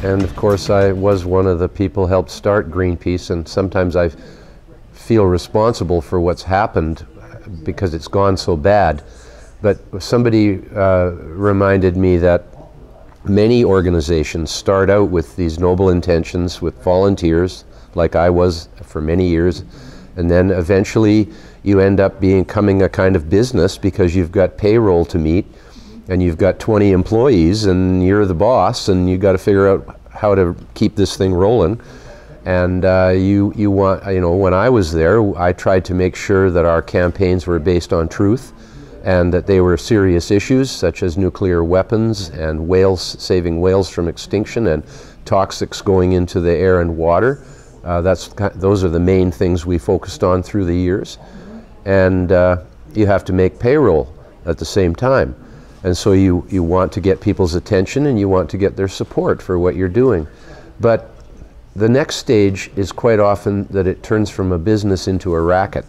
And of course I was one of the people who helped start Greenpeace, and sometimes I feel responsible for what's happened because it's gone so bad. But somebody reminded me that many organizations start out with these noble intentions with volunteers, like I was for many years, and then eventually you end up becoming a kind of business because you've got payroll to meet and you've got 20 employees and you're the boss and you've got to figure out how to keep this thing rolling. And you want, when I was there, I tried to make sure that our campaigns were based on truth and that they were serious issues such as nuclear weapons and saving whales from extinction and toxics going into the air and water. Those are the main things we focused on through the years. And you have to make payroll at the same time. And so you want to get people's attention and you want to get their support for what you're doing. But the next stage is quite often that it turns from a business into a racket.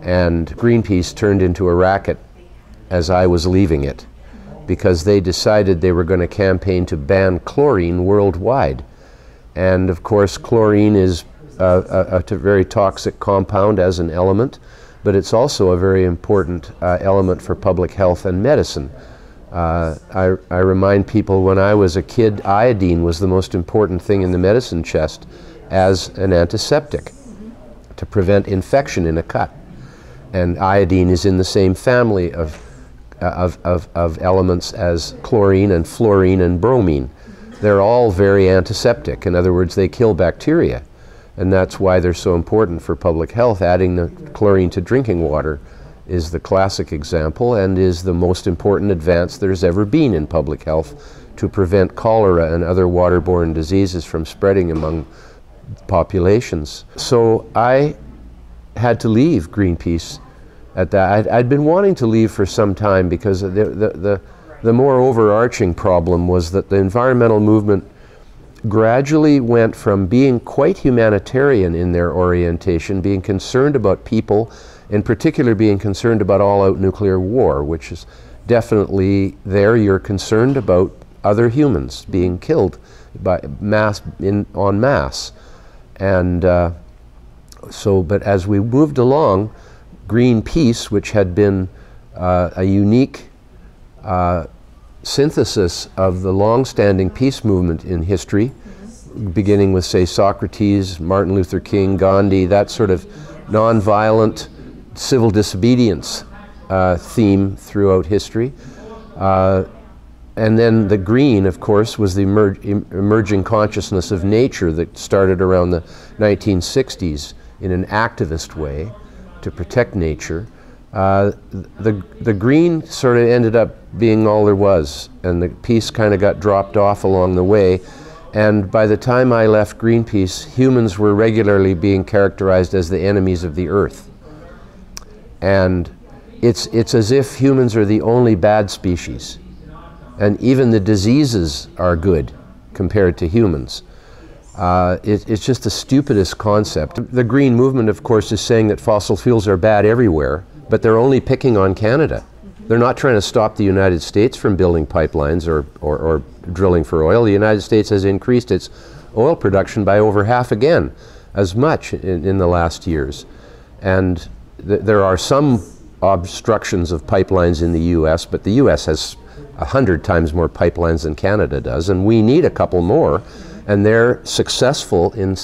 And Greenpeace turned into a racket as I was leaving it, because they decided they were going to campaign to ban chlorine worldwide. And of course chlorine is a very toxic compound as an element, but it's also a very important element for public health and medicine. I remind people, when I was a kid, iodine was the most important thing in the medicine chest as an antiseptic to prevent infection in a cut. And iodine is in the same family of elements as chlorine and fluorine and bromine. They're all very antiseptic. In other words, they kill bacteria. And that's why they're so important for public health. Adding the chlorine to drinking water is the classic example and is the most important advance there's ever been in public health to prevent cholera and other waterborne diseases from spreading among populations. So I had to leave Greenpeace at that. I'd been wanting to leave for some time because the more overarching problem was that the environmental movement gradually went from being quite humanitarian in their orientation, being concerned about people, in particular being concerned about all-out nuclear war, which is definitely there. You're concerned about other humans being killed by en masse. And but as we moved along, Greenpeace, which had been a unique synthesis of the long-standing peace movement in history, beginning with, say, Socrates, Martin Luther King, Gandhi, that sort of non-violent civil disobedience theme throughout history. And then the green, of course, was the emerging consciousness of nature that started around the 1960s in an activist way to protect nature. The green sort of ended up being all there was, and the peace kind of got dropped off along the way. And by the time I left Greenpeace, humans were regularly being characterized as the enemies of the earth. And it's as if humans are the only bad species. And even the diseases are good compared to humans. It's just the stupidest concept. The green movement, of course, is saying that fossil fuels are bad everywhere, but they're only picking on Canada. They're not trying to stop the United States from building pipelines or drilling for oil. The United States has increased its oil production by over half again, as much in the last years. And there are some obstructions of pipelines in the US, but the US has 100 times more pipelines than Canada does, and we need a couple more, and they're successful in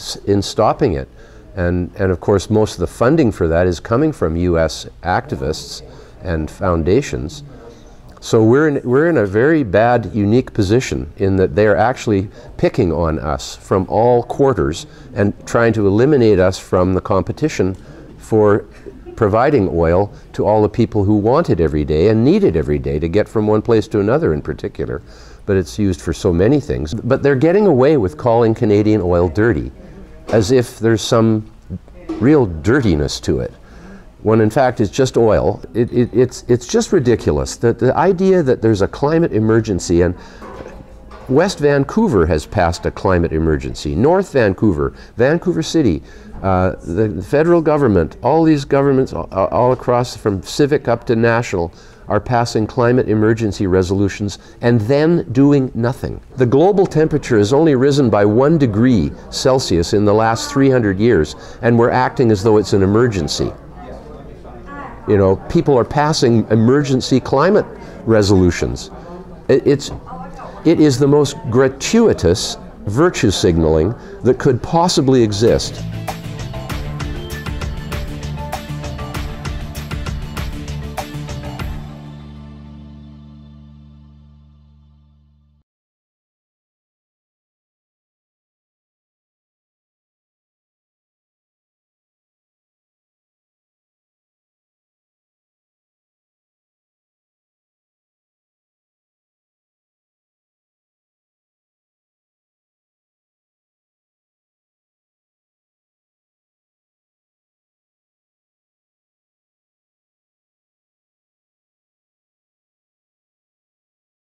stopping it. And of course, most of the funding for that is coming from US activists and foundations. So we're in a very bad, unique position in that they're actually picking on us from all quarters and trying to eliminate us from the competition for providing oil to all the people who want it every day and need it every day to get from one place to another in particular. But it's used for so many things. But they're getting away with calling Canadian oil dirty, as if there's some real dirtiness to it, when in fact it's just oil. It's just ridiculous that the idea that there's a climate emergency, and West Vancouver has passed a climate emergency, North Vancouver, Vancouver City, the federal government, all these governments all across from civic up to national are passing climate emergency resolutions and then doing nothing. The global temperature has only risen by 1 degree Celsius in the last 300 years, and we're acting as though it's an emergency. You know, people are passing emergency climate resolutions. It is the most gratuitous virtue signaling that could possibly exist.